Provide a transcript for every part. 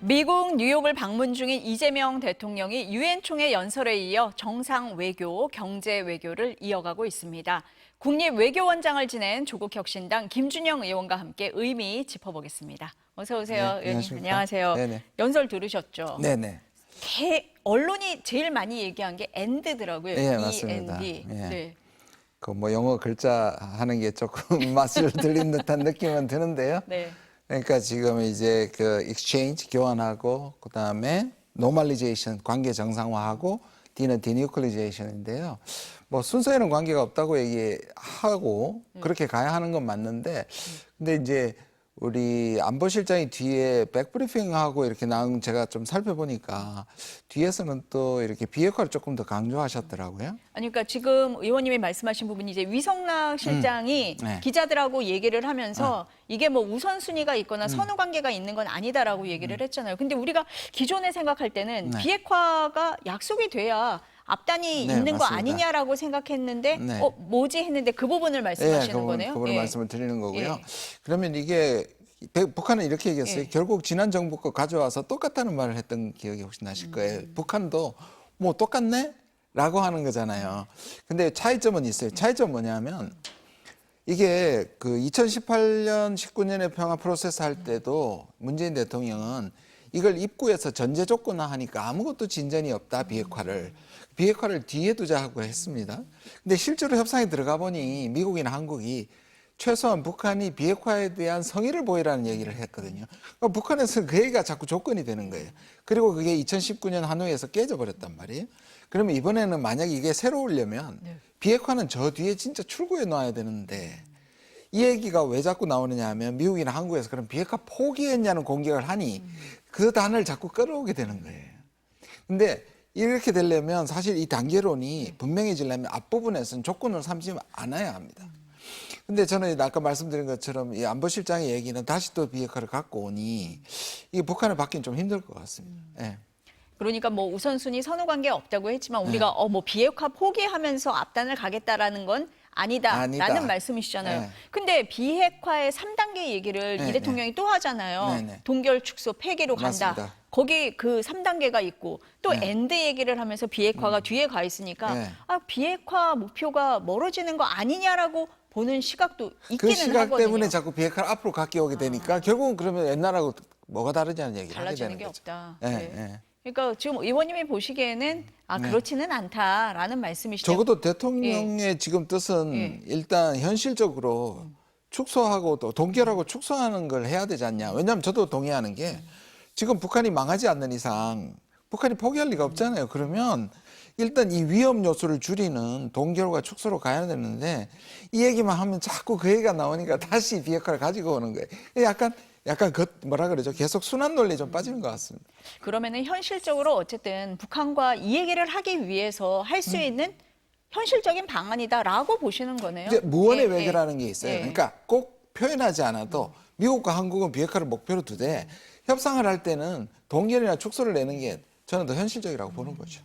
미국 뉴욕을 방문 중인 이재명 대통령이 유엔 총회 연설에 이어 정상 외교, 경제 외교를 이어가고 있습니다. 국립외교원장을 지낸 조국혁신당 김준영 의원과 함께 의미 짚어보겠습니다. 어서 오세요, 네, 의원님. 안녕하세요. 네네. 연설 들으셨죠? 네네. 언론이 제일 많이 얘기한 게 엔드더라고요. 네, 맞습니다. END. 예. 네. 그 뭐 영어 글자 하는 게 조금 맛을 들린 듯한 느낌은 드는데요. 네. 그러니까 지금 이제 그 exchange 교환하고 그다음에 normalization 관계 정상화하고 D는 denuclearization인데요. 뭐 순서에는 관계가 없다고 얘기하고 그렇게 가야 하는 건 맞는데 근데 이제 우리 안보실장이 뒤에 백브리핑하고 이렇게 나온 제가 좀 살펴보니까 뒤에서는 또 이렇게 비핵화를 조금 더 강조하셨더라고요. 아니, 그러니까 지금 의원님이 말씀하신 부분이 이제 위성락 실장이 네. 기자들하고 얘기를 하면서 이게 뭐 우선순위가 있거나 선후 관계가 있는 건 아니다라고 얘기를 했잖아요. 근데 우리가 기존에 생각할 때는 네. 비핵화가 약속이 돼야 앞단이 네, 있는 거 맞습니다. 아니냐라고 생각했는데 네. 뭐지 했는데 그 부분을 말씀하시는 거네요. 그분을 예. 말씀을 드리는 거고요. 예. 그러면 이게 북한은 이렇게 얘기했어요. 예. 결국 지난 정부 거 가져와서 똑같다는 말을 했던 기억이 혹시 나실 거예요. 북한도 뭐 똑같네? 라고 하는 거잖아요. 근데 차이점은 있어요. 차이점은 뭐냐면 이게 그 2018년, 19년에 평화 프로세스 할 때도 문재인 대통령은 이걸 입구에서 전제 조건화하니까 아무것도 진전이 없다, 비핵화를 뒤에 두자 하고 했습니다. 근데 실제로 협상에 들어가 보니 미국이나 한국이 최소한 북한이 비핵화에 대한 성의를 보이라는 얘기를 했거든요. 그러니까 북한에서는 그 얘기가 자꾸 조건이 되는 거예요. 그리고 그게 2019년 하노이에서 깨져버렸단 말이에요. 그러면 이번에는 만약에 이게 새로 오려면 비핵화는 저 뒤에 진짜 출구에 놔야 되는데 이 얘기가 왜 자꾸 나오느냐 하면 미국이나 한국에서 그럼 비핵화 포기했냐는 공격을 하니 그 단어를 자꾸 끌어오게 되는 거예요. 근데 이렇게 되려면 사실 이 단계론이 분명해지려면 앞부분에서는 조건을 삼지 않아야 합니다. 근데 저는 아까 말씀드린 것처럼 이 안보실장의 얘기는 다시 또 비핵화를 갖고 오니 이게 북한을 받기는 좀 힘들 것 같습니다. 예. 그러니까 뭐 우선순위 선후 관계 없다고 했지만 우리가 뭐 비핵화 포기하면서 앞단을 가겠다라는 건 아니다라는 아니다. 말씀이시잖아요. 네. 근데 비핵화의 3단계 얘기를 네, 이 대통령이 또 하잖아요. 네, 네. 동결 축소 폐기로 간다. 맞습니다. 거기 그 3단계가 있고 또 엔드 얘기를 하면서 비핵화가 뒤에 가 있으니까 네. 비핵화 목표가 멀어지는 거 아니냐라고 보는 시각도 그 있기는 시각 하거든요. 때문에 자꾸 비핵화를 앞으로 갖게 오게 되니까 결국은 그러면 옛날하고 뭐가 다르냐는 얘기를 하게 달라지는 되는 게 거죠. 없다. 예, 네. 예. 그러니까 지금 의원님이 보시기에는 그렇지는 않다라는 말씀이시죠. 적어도 대통령의 지금 뜻은 예. 일단 현실적으로 축소하고 또 동결하고 축소하는 걸 해야 되지 않냐. 왜냐하면 저도 동의하는 게 지금 북한이 망하지 않는 이상 북한이 포기할 리가 없잖아요. 그러면 일단 이 위험 요소를 줄이는 동결과 축소로 가야 되는데 이 얘기만 하면 자꾸 그 얘기가 나오니까 다시 비핵화를 가지고 오는 거예요. 약간 그 뭐라 그러죠? 계속 순환 논리에 좀 빠지는 것 같습니다. 그러면은 현실적으로 어쨌든 북한과 이 얘기를 하기 위해서 할 수 있는 현실적인 방안이다라고 보시는 거네요. 이제 무언의 예, 외교라는 게 있어요. 예. 그러니까 꼭 표현하지 않아도 미국과 한국은 비핵화를 목표로 두되 협상을 할 때는 동결이나 축소를 내는 게 저는 더 현실적이라고 보는 거죠.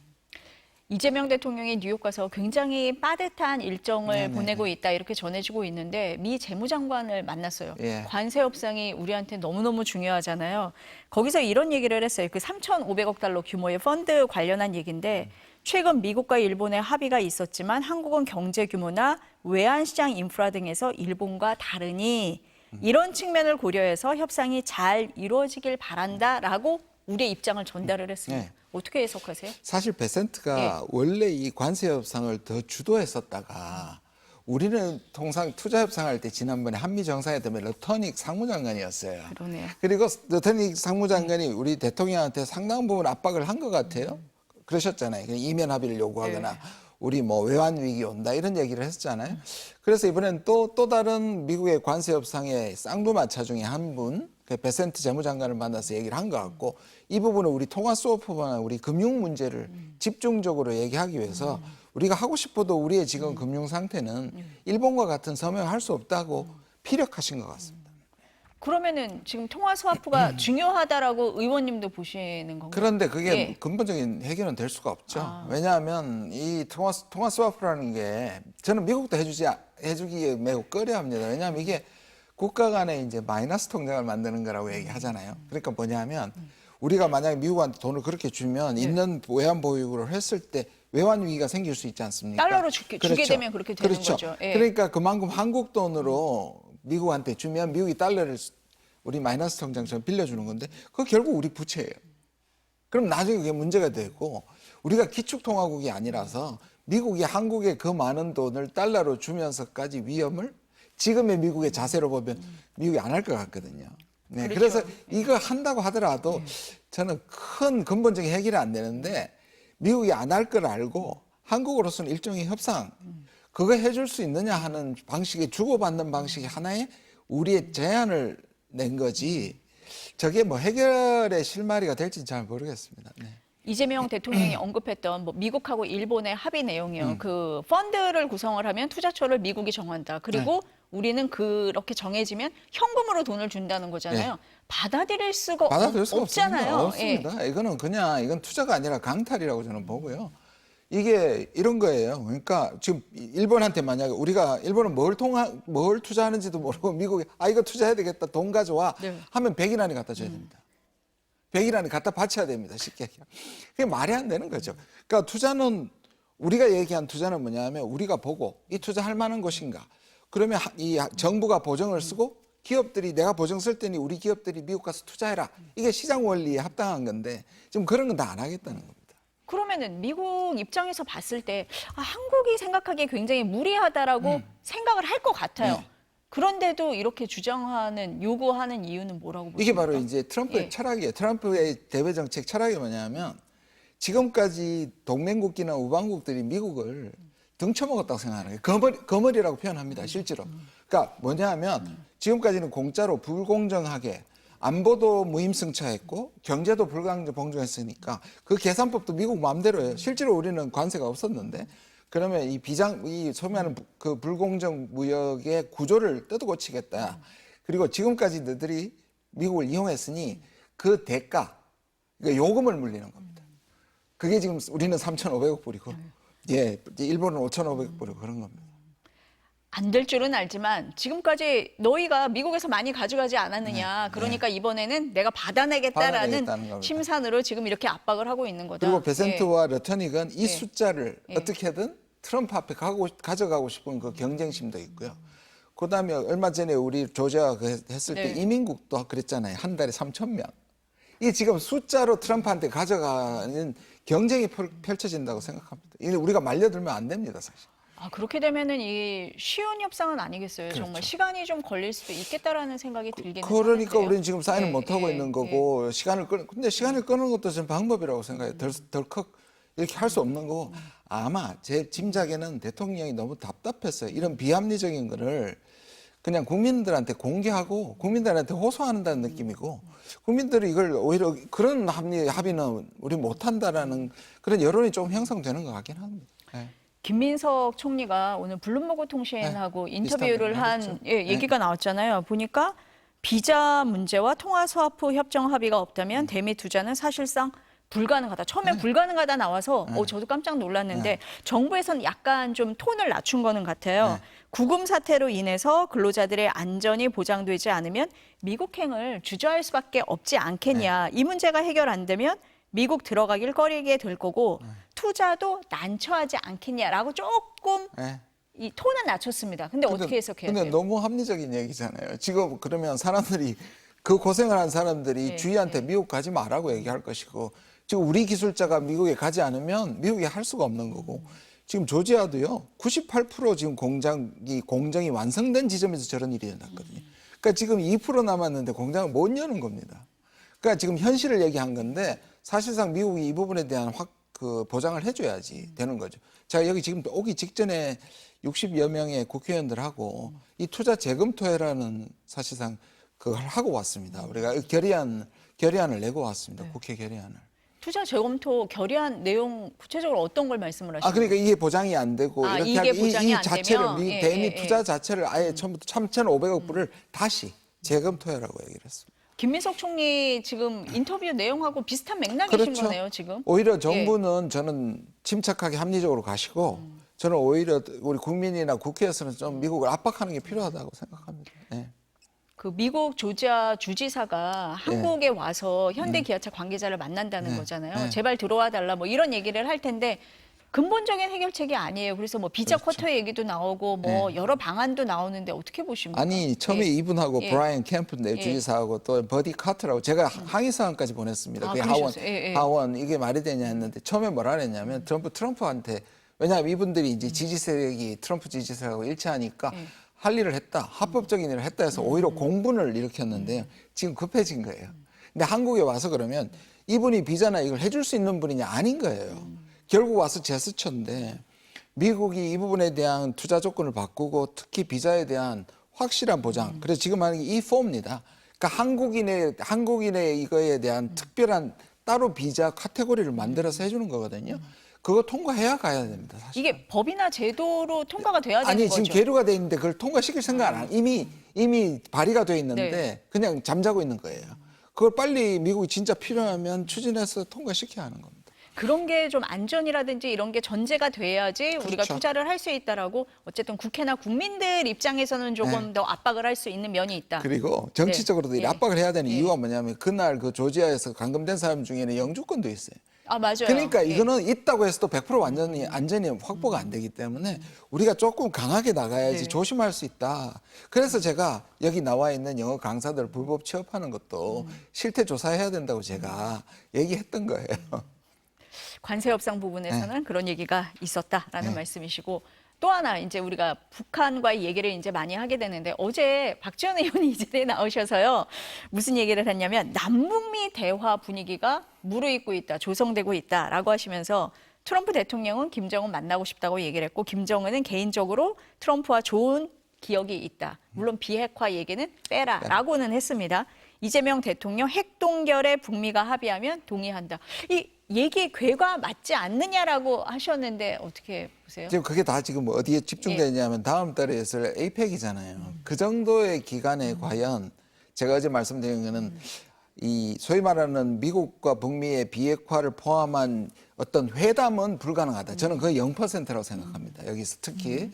이재명 대통령이 뉴욕 가서 굉장히 빠듯한 일정을 네네. 보내고 있다 이렇게 전해지고 있는데 미 재무장관을 만났어요. 예. 관세 협상이 우리한테 너무너무 중요하잖아요. 거기서 이런 얘기를 했어요. 그 3,500억 달러 규모의 펀드 관련한 얘기인데 최근 미국과 일본의 합의가 있었지만 한국은 경제 규모나 외환시장 인프라 등에서 일본과 다르니 이런 측면을 고려해서 협상이 잘 이루어지길 바란다라고 우리의 입장을 전달을 했습니다. 네. 어떻게 해석하세요? 사실 베센트가 예. 원래 이 관세 협상을 더 주도했었다가 우리는 통상 투자 협상할 때 지난번에 한미 정상회담에 러터닉 상무장관이었어요. 그러네요. 그리고 러터닉 상무장관이 우리 대통령한테 상당 부분 압박을 한 것 같아요. 그러셨잖아요. 이면 합의를 요구하거나 네. 우리 뭐 외환 위기 온다 이런 얘기를 했잖아요. 그래서 이번엔 또 다른 미국의 관세 협상의 쌍두마차 중에 한 분, 그 베센트 재무장관을 만나서 얘기를 한 것 같고 이 부분은 우리 통화 스워프나 우리 금융 문제를 집중적으로 얘기하기 위해서 우리가 하고 싶어도 우리의 지금 금융 상태는 일본과 같은 서명을 할 수 없다고 피력하신 것 같습니다. 그러면은 지금 통화 스와프가 중요하다라고 의원님도 보시는 건가요? 그런데 그게 예. 근본적인 해결은 될 수가 없죠. 왜냐하면 이 통화 스와프라는 게 저는 미국도 해주기에 매우 꺼려합니다. 왜냐하면 이게 국가 간에 이제 마이너스 통장을 만드는 거라고 얘기하잖아요. 그러니까 뭐냐면 우리가 만약에 미국한테 돈을 그렇게 주면 있는 외환 보유고를 했을 때 외환 위기가 생길 수 있지 않습니까? 달러로 주게 되면 그렇게 되는 그렇죠. 거죠. 예. 그러니까 그만큼 한국 돈으로 미국한테 주면 미국이 달러를 우리 마이너스 통장처럼 빌려주는 건데 그거 결국 우리 부채예요. 그럼 나중에 그게 문제가 되고 우리가 기축통화국이 아니라서 미국이 한국에 그 많은 돈을 달러로 주면서까지 위험을 지금의 미국의 자세로 보면 미국이 안 할 것 같거든요. 네, 그렇죠. 그래서 이거 한다고 하더라도 저는 큰 근본적인 해결이 안 되는데 미국이 안 할 걸 알고 한국으로서는 일종의 협상 그거 해줄 수 있느냐 하는 방식의 주고받는 방식이 하나의 우리의 제안을 낸 거지 저게 뭐 해결의 실마리가 될지는 잘 모르겠습니다. 네. 이재명 대통령이 언급했던 뭐 미국하고 일본의 합의 내용이요. 그 펀드를 구성을 하면 투자처를 미국이 정한다. 그리고 우리는 그렇게 정해지면 현금으로 돈을 준다는 거잖아요. 네. 받아들일 수가 받아들일 수가 없잖아요. 없습니다. 이건 투자가 아니라 강탈이라고 저는 보고요. 이게 이런 거예요. 그러니까 지금 일본한테 만약에 우리가 일본은 뭘 투자하는지도 모르고 미국이 이거 투자해야 되겠다 돈 가져와 네. 하면 100일 안에 갖다 줘야 됩니다. 100일 안에 갖다 바쳐야 됩니다. 쉽게 얘기하면. 그게 말이 안 되는 거죠. 그러니까 투자는 우리가 얘기한 투자는 뭐냐면 우리가 보고 이 투자할 만한 것인가. 그러면 이 정부가 보증을 쓰고 기업들이 내가 보증 쓸 테니 우리 기업들이 미국 가서 투자해라. 이게 시장 원리에 합당한 건데 지금 그런 건 다 안 하겠다는 겁니다. 그러면은 미국 입장에서 봤을 때 한국이 생각하기에 굉장히 무리하다라고 생각을 할 것 같아요. 네. 그런데도 이렇게 요구하는 이유는 뭐라고 보십니까? 이게 바로 이제 트럼프의 예. 철학이에요. 트럼프의 대외 정책 철학이 뭐냐면 지금까지 동맹국이나 우방국들이 미국을 등쳐먹었다고 생각하는 거예요. 거머리라고 표현합니다. 실제로. 그러니까 뭐냐면 지금까지는 공짜로 불공정하게 안보도 무임승차했고 경제도 불공정했으니까 그 계산법도 미국 마음대로예요. 실제로 우리는 관세가 없었는데 그러면 이 소매하는 그 불공정 무역의 구조를 뜯어고치겠다. 그리고 지금까지 너희들이 미국을 이용했으니 그 대가, 그러니까 요금을 물리는 겁니다. 그게 지금 우리는 3,500억 불이고, 예, 일본은 5,500억 불이고 그런 겁니다. 안 될 줄은 알지만 지금까지 너희가 미국에서 많이 가져가지 않았느냐. 그러니까 이번에는 내가 받아내겠다는 겁니다. 심산으로 지금 이렇게 압박을 하고 있는 거다. 그리고 베센트와 러터닉은 이 예. 숫자를 어떻게든 트럼프 앞에 가져가고 싶은 그 경쟁심도 있고요. 그다음에 얼마 전에 우리 조지아가 했을 때 네. 이민국도 그랬잖아요. 한 달에 3,000명. 이게 지금 숫자로 트럼프한테 가져가는 경쟁이 펼쳐진다고 생각합니다. 이게 우리가 말려들면 안 됩니다, 사실. 그렇게 되면은 이 쉬운 협상은 아니겠어요. 그렇죠. 정말 시간이 좀 걸릴 수도 있겠다라는 생각이 들기는 그러니까 하는데요. 우리는 지금 사인을 예, 못 하고 예, 있는 거고 근데 시간을 끄는 것도 저는 방법이라고 생각해요. 덜컥 이렇게 할 수 없는 거고 아마 제 짐작에는 대통령이 너무 답답했어요. 이런 비합리적인 거를 그냥 국민들한테 공개하고 국민들한테 호소한다는 느낌이고 국민들이 이걸 오히려 그런 합의는 우리 못한다라는 그런 여론이 좀 형성되는 것 같긴 합니다. 네. 김민석 총리가 오늘 블룸버그 통신하고 네, 인터뷰를 비슷한 한 얘기 했죠. 얘기가 나왔잖아요. 보니까 비자 문제와 통화 스와프 협정 합의가 없다면 대미 투자는 사실상 불가능하다. 처음에 불가능하다 나와서 저도 깜짝 놀랐는데 정부에서는 약간 좀 톤을 낮춘 거는 같아요. 구금 사태로 인해서 근로자들의 안전이 보장되지 않으면 미국행을 주저할 수밖에 없지 않겠냐. 이 문제가 해결 안 되면 미국 들어가길 꺼리게 될 거고 투자도 난처하지 않겠냐라고 조금 이 톤은 낮췄습니다. 근데 어떻게 해석해야 돼요? 근데 너무 합리적인 얘기잖아요. 지금 그러면 사람들이 그 고생을 한 사람들이 주위한테 미국 가지 마라고 얘기할 것이고 지금 우리 기술자가 미국에 가지 않으면 미국이 할 수가 없는 거고 지금 조지아도요 98% 지금 공정이 완성된 지점에서 저런 일이 일어났거든요. 그러니까 지금 2% 남았는데 공장을 못 여는 겁니다. 그러니까 지금 현실을 얘기한 건데 사실상 미국이 이 부분에 대한 보장을 해줘야지 되는 거죠. 자, 여기 지금 오기 직전에 60여 명의 국회의원들하고 이 투자 재검토회라는 사실상 그걸 하고 왔습니다. 우리가 결의안을 내고 왔습니다. 국회 결의안을. 투자 재검토 결의안 내용 구체적으로 어떤 걸 말씀을 하시는 그러니까 이게 보장이 안 되고 이렇게 이게 보장이 안 자체를 되면? 대미 투자 자체를 아예 처음부터 3,500억 불을 다시 재검토회라고 얘기를 했습니다. 김민석 총리 지금 인터뷰 내용하고 비슷한 맥락이신 그렇죠. 거네요, 지금. 오히려 정부는 저는 침착하게 합리적으로 가시고 저는 오히려 우리 국민이나 국회에서는 좀 미국을 압박하는 게 필요하다고 생각합니다. 네. 그 미국 조지아 주지사가 한국에 와서 현대기아차 관계자를 만난다는 거잖아요. 제발 들어와 달라 뭐 이런 얘기를 할 텐데 근본적인 해결책이 아니에요. 그래서 뭐 비자 쿼터 얘기도 나오고 뭐 여러 방안도 나오는데 어떻게 보십니까? 아니 처음에 이분하고 예. 브라이언 캠프인데 예. 주지사하고 또 버디 카트라고 제가 항의 사항까지 보냈습니다. 아, 그게 그러셨어요? 예. 하원 이게 말이 되냐 했는데 처음에 뭐라 그랬냐면 트럼프한테 왜냐하면 이분들이 이제 지지 세력이 트럼프 지지 세력하고 일치하니까 할 일을 했다. 합법적인 일을 했다 해서 오히려 공분을 일으켰는데요. 지금 급해진 거예요. 근데 한국에 와서 그러면 이분이 비자나 이걸 해줄 수 있는 분이냐 아닌 거예요. 결국 와서 제스처인데 미국이 이 부분에 대한 투자 조건을 바꾸고 특히 비자에 대한 확실한 보장. 그래서 지금 하는 게 E4입니다. 그러니까 한국인의 이거에 대한 특별한 따로 비자 카테고리를 만들어서 해주는 거거든요. 그거 통과해야 가야 됩니다. 사실. 이게 법이나 제도로 통과가 돼야 되는 아니 거죠. 지금 계류가 돼 있는데 그걸 통과시킬 생각 안 이미 발의가 돼 있는데 네. 그냥 잠자고 있는 거예요. 그걸 빨리 미국이 진짜 필요하면 추진해서 통과시켜야 하는 겁니다. 그런 게 좀 안전이라든지 이런 게 전제가 돼야지 우리가 그렇죠. 투자를 할 수 있다라고 어쨌든 국회나 국민들 입장에서는 조금 더 압박을 할 수 있는 면이 있다. 그리고 정치적으로도 네. 이 압박을 해야 되는 예. 이유가 뭐냐면 그날 그 조지아에서 감금된 사람 중에는 영주권도 있어요. 아, 맞아요. 그러니까 예. 이거는 있다고 해서 또 100% 완전히 안전이 확보가 안 되기 때문에 우리가 조금 강하게 나가야지 네. 조심할 수 있다. 그래서 제가 여기 나와 있는 영어 강사들 불법 취업하는 것도 실태 조사해야 된다고 제가 얘기했던 거예요. 관세 협상 부분에서는 그런 얘기가 있었다라는 네. 말씀이시고 또 하나 이제 우리가 북한과의 얘기를 이제 많이 하게 되는데 어제 박지원 의원이 이 자리에 나오셔서요. 무슨 얘기를 했냐면 남북미 대화 분위기가 무르익고 있다, 조성되고 있다라고 하시면서 트럼프 대통령은 김정은 만나고 싶다고 얘기를 했고 김정은은 개인적으로 트럼프와 좋은 기억이 있다. 물론 비핵화 얘기는 빼라라고는 했습니다. 이재명 대통령 핵동결에 북미가 합의하면 동의한다. 이 얘기 궤가 맞지 않느냐라고 하셨는데 어떻게 보세요? 지금 그게 다 지금 어디에 집중되냐면 다음 달에 있을 에이펙이잖아요. 그 정도의 기간에 과연 제가 어제 말씀드린 거는 이 소위 말하는 미국과 북미의 비핵화를 포함한 어떤 회담은 불가능하다. 저는 그게 0%라고 생각합니다. 여기서 특히.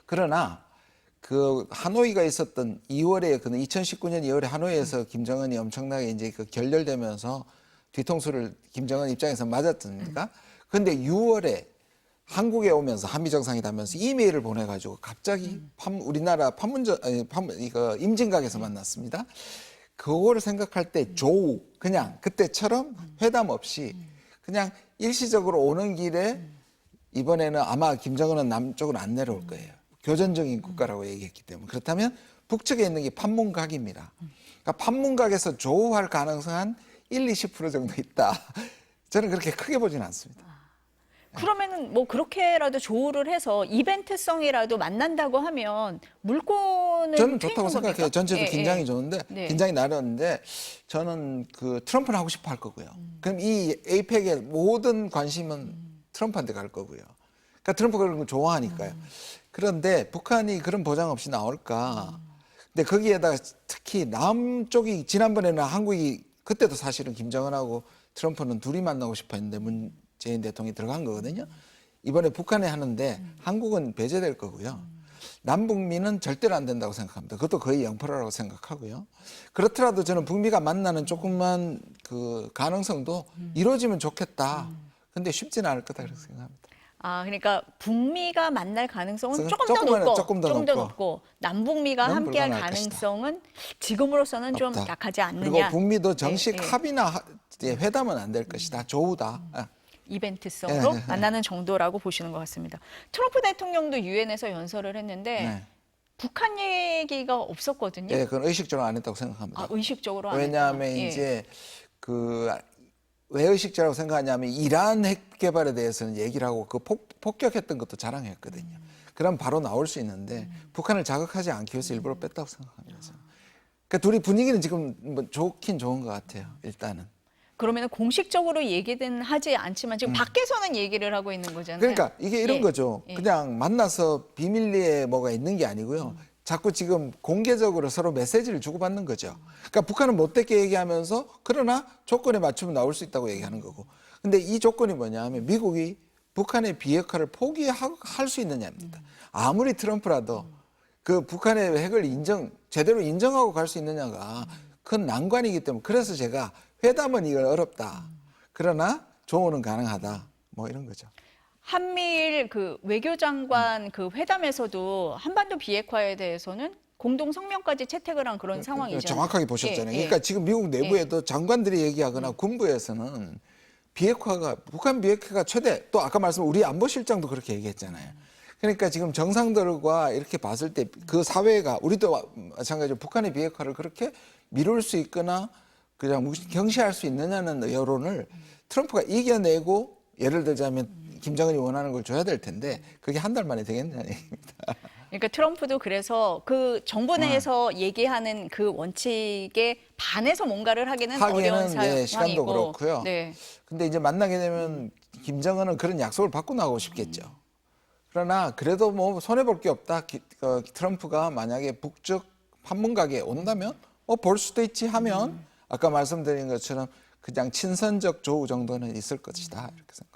그러나 그 하노이가 있었던 2월에 그 2019년 2월에 하노이에서 김정은이 엄청나게 이제 그 결렬되면서 뒤통수를 김정은 입장에서 맞았습니까? 그런데 6월에 한국에 오면서 한미 정상회담하면서 이메일을 보내가지고 갑자기 우리나라 이거 임진각에서 만났습니다. 그거를 생각할 때 조우 그냥 그때처럼 회담 없이 그냥 일시적으로 오는 길에 이번에는 아마 김정은은 남쪽으로 안 내려올 거예요. 교전적인 국가라고 얘기했기 때문에 그렇다면 북측에 있는 게 판문각입니다. 그러니까 판문각에서 조우할 가능성은 한 1-20% 정도 있다. 저는 그렇게 크게 보지는 않습니다. 그러면은 뭐 그렇게라도 조율을 해서 이벤트성이라도 만난다고 하면 물꼬는 저는 트이는 좋다고 생각해요. 겁니까? 전체도 긴장이 좋은데 네. 긴장이 나렸는데 저는 그 트럼프는 하고 싶어 할 거고요. 그럼 이 에이펙의 모든 관심은 트럼프한테 갈 거고요. 그러니까 트럼프가 그런 거 좋아하니까요. 그런데 북한이 그런 보장 없이 나올까? 근데 거기에다가 특히 남쪽이 지난번에는 한국이 그때도 사실은 김정은하고 트럼프는 둘이 만나고 싶어 했는데 문재인 대통령이 들어간 거거든요. 이번에 북한에 하는데 한국은 배제될 거고요. 남북미는 절대로 안 된다고 생각합니다. 그것도 거의 0%라고 생각하고요. 그렇더라도 저는 북미가 만나는 조금만 그 가능성도 이루어지면 좋겠다. 근데 쉽지는 않을 거다 그렇게 생각합니다. 아, 그러니까 북미가 만날 가능성은 조금 더 조금 더 높고 남북미가 넌 함께할 불가능할 가능성은 지금으로서는 좀 없다. 약하지 않느냐. 그리고 북미도 정식 예, 예. 합의나 회담은 안 될 것이다. 조우다. 이벤트성으로 네. 만나는 정도라고 보시는 것 같습니다. 트럼프 대통령도 유엔에서 연설을 했는데 네. 북한 얘기가 없었거든요. 예, 그건 의식적으로 안 했다고 생각합니다. 아, 의식적으로 안 왜냐하면 했다. 예. 이제 그 왜 의식적이라고 생각하냐면 이란 핵 개발에 대해서는 얘기를 하고 그 폭격했던 것도 자랑했거든요. 그럼 바로 나올 수 있는데 북한을 자극하지 않기 위해서 일부러 뺐다고 생각합니다. 저는. 그러니까 둘이 분위기는 지금 뭐 좋긴 좋은 것 같아요. 일단은. 그러면 공식적으로 얘기는 하지 않지만 지금 밖에서는 얘기를 하고 있는 거잖아요. 그러니까 이게 이런 예. 거죠. 예. 그냥 만나서 비밀리에 뭐가 있는 게 아니고요. 자꾸 지금 공개적으로 서로 메시지를 주고받는 거죠. 그러니까 북한은 못되게 얘기하면서 그러나 조건에 맞추면 나올 수 있다고 얘기하는 거고. 근데 이 조건이 뭐냐 하면 미국이 북한의 비핵화를 포기할 수 있느냐입니다. 아무리 트럼프라도 그 북한의 핵을 제대로 인정하고 갈 수 있느냐가 큰 난관이기 때문에 그래서 제가 회담은 이거 어렵다. 그러나 조언은 가능하다. 뭐 이런 거죠. 한미일 그 외교장관 그 회담에서도 한반도 비핵화에 대해서는 공동 성명까지 채택을 한 그런 상황이잖아요. 정확하게 보셨잖아요. 예, 그러니까 지금 미국 내부에도 장관들이 얘기하거나 군부에서는 북한 비핵화가 최대, 또 아까 말씀 우리 안보실장도 그렇게 얘기했잖아요. 그러니까 지금 정상들과 이렇게 봤을 때 그 사회가 우리도 마찬가지로 북한의 비핵화를 그렇게 미룰 수 있거나 그냥 경시할 수 있느냐는 여론을 트럼프가 이겨내고 예를 들자면 김정은이 원하는 걸 줘야 될 텐데 그게 한 달 만에 되겠냐는 얘기입니다. 그러니까 트럼프도 그래서 그 정부 내에서 얘기하는 그 원칙에 반해서 뭔가를 하기는 어려운 상황이고. 시간도 그렇고요. 네. 근데 이제 만나게 되면 김정은은 그런 약속을 받고 나오고 싶겠죠. 그러나 그래도 뭐 손해볼 게 없다. 트럼프가 만약에 북측 판문각에 온다면 볼 수도 있지 하면 아까 말씀드린 것처럼 그냥 친선적 조우 정도는 있을 것이다. 이렇게 생각합니다.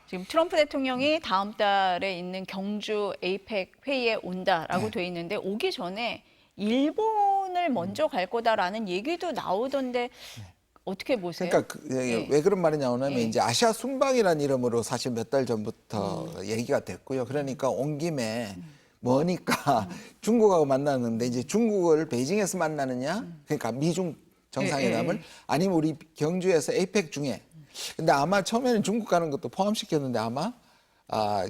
지금 트럼프 대통령이 다음 달에 있는 경주 에이펙 회의에 온다라고 돼 있는데 오기 전에 일본을 먼저 갈 거다라는 얘기도 나오던데 어떻게 보세요? 그러니까 왜 그런 말이 나오냐면 이제 아시아 순방이라는 이름으로 사실 몇 달 전부터 얘기가 됐고요. 그러니까 온 김에 머니까 중국하고 만나는데 이제 중국을 베이징에서 만나느냐? 그러니까 미중 정상회담을 아니면 우리 경주에서 에이펙 중에 근데 아마 처음에는 중국 가는 것도 포함시켰는데 아마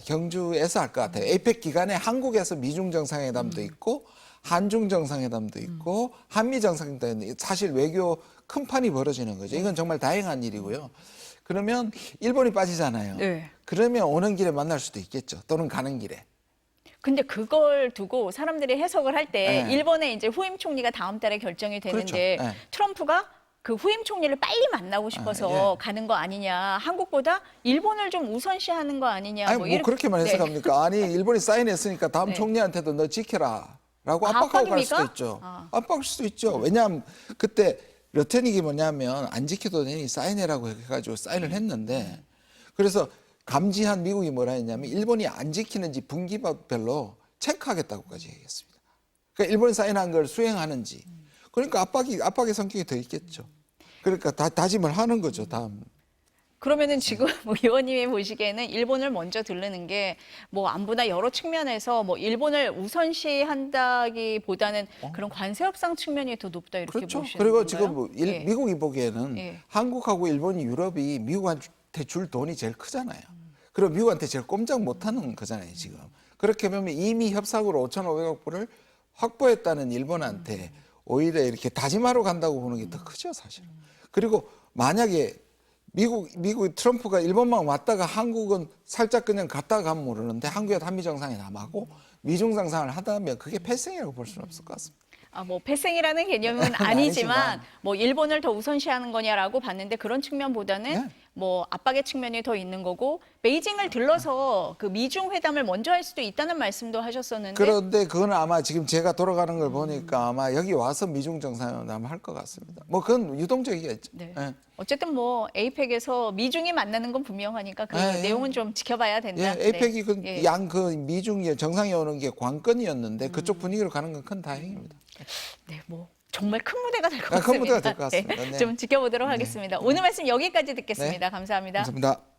경주에서 할 것 같아요. 에이펙 기간에 한국에서 미중 정상회담도 있고 한중 정상회담도 있고 한미 정상회담도 있고 사실 외교 큰 판이 벌어지는 거죠. 이건 정말 다행한 일이고요. 그러면 일본이 빠지잖아요. 네. 그러면 오는 길에 만날 수도 있겠죠. 또는 가는 길에. 근데 그걸 두고 사람들이 해석을 할 때 네. 일본의 이제 후임 총리가 다음 달에 결정이 되는데 그렇죠. 네. 트럼프가 그 후임 총리를 빨리 만나고 싶어서 가는 거 아니냐. 한국보다 일본을 좀 우선시하는 거 아니냐. 아니 뭐 이렇게- 그렇게만 해석합니까? 아니 일본이 사인했으니까 다음 총리한테도 너 지켜라. 라고 압박하고 갈 압박입니까? 수도 있죠. 압박할 수도 있죠. 왜냐하면 그때 러테닉이 뭐냐면 안 지켜도 되니 사인해라고 해가지고 사인을 했는데 그래서 감지한 미국이 뭐라 했냐면 일본이 안 지키는지 분기별로 체크하겠다고까지 얘기했습니다. 그러니까 일본이 사인한 걸 수행하는지. 그러니까 압박의 성격이 더 있겠죠. 그러니까 다짐을 하는 거죠. 다음. 그러면은 지금 뭐 의원님이 보시기에는 일본을 먼저 들르는 게 뭐 안보나 여러 측면에서 뭐 일본을 우선시한다기보다는 그런 관세 협상 측면이 더 높다 이렇게 그렇죠. 보시는 그리고 건가요? 지금 뭐 미국이 보기에는 예. 한국하고 일본이 유럽이 미국한테 줄 돈이 제일 크잖아요. 그리고 미국한테 제일 꼼짝 못하는 거잖아요. 지금. 그렇게 보면 이미 협상으로 5,500억 불을 확보했다는 일본한테 오히려 이렇게 다짐하러 간다고 보는 게 더 크죠, 사실은. 그리고 만약에 미국 트럼프가 일본만 왔다가 한국은 살짝 그냥 갔다가 가면 모르는데 한국에도 한미 정상회담하고 미중 정상을 하다면 그게 패생이라고 볼 수는 없을 것 같습니다. 뭐 패생이라는 개념은 아니지만 뭐 일본을 더 우선시하는 거냐라고 봤는데 그런 측면보다는 네. 뭐 압박의 측면이 더 있는 거고 베이징을 들러서 그 미중 회담을 먼저 할 수도 있다는 말씀도 하셨었는데 그런데 그건 아마 지금 제가 돌아가는 걸 보니까 아마 여기 와서 미중 정상회담을 할 것 같습니다. 뭐 그건 유동적이겠죠. 네. 예. 어쨌든 뭐 에이펙에서 미중이 만나는 건 분명하니까 그 예. 내용은 좀 지켜봐야 된다. 예, 에이펙이 네. 그 미중 정상에 오는 게 관건이었는데 그쪽 분위기로 가는 건 큰 다행입니다. 네, 뭐 정말 큰 무대가 될 것 큰 같습니다. 무대가 될 것 같습니다. 네. 좀 지켜보도록 하겠습니다. 오늘 말씀 여기까지 듣겠습니다. 감사합니다. 감사합니다.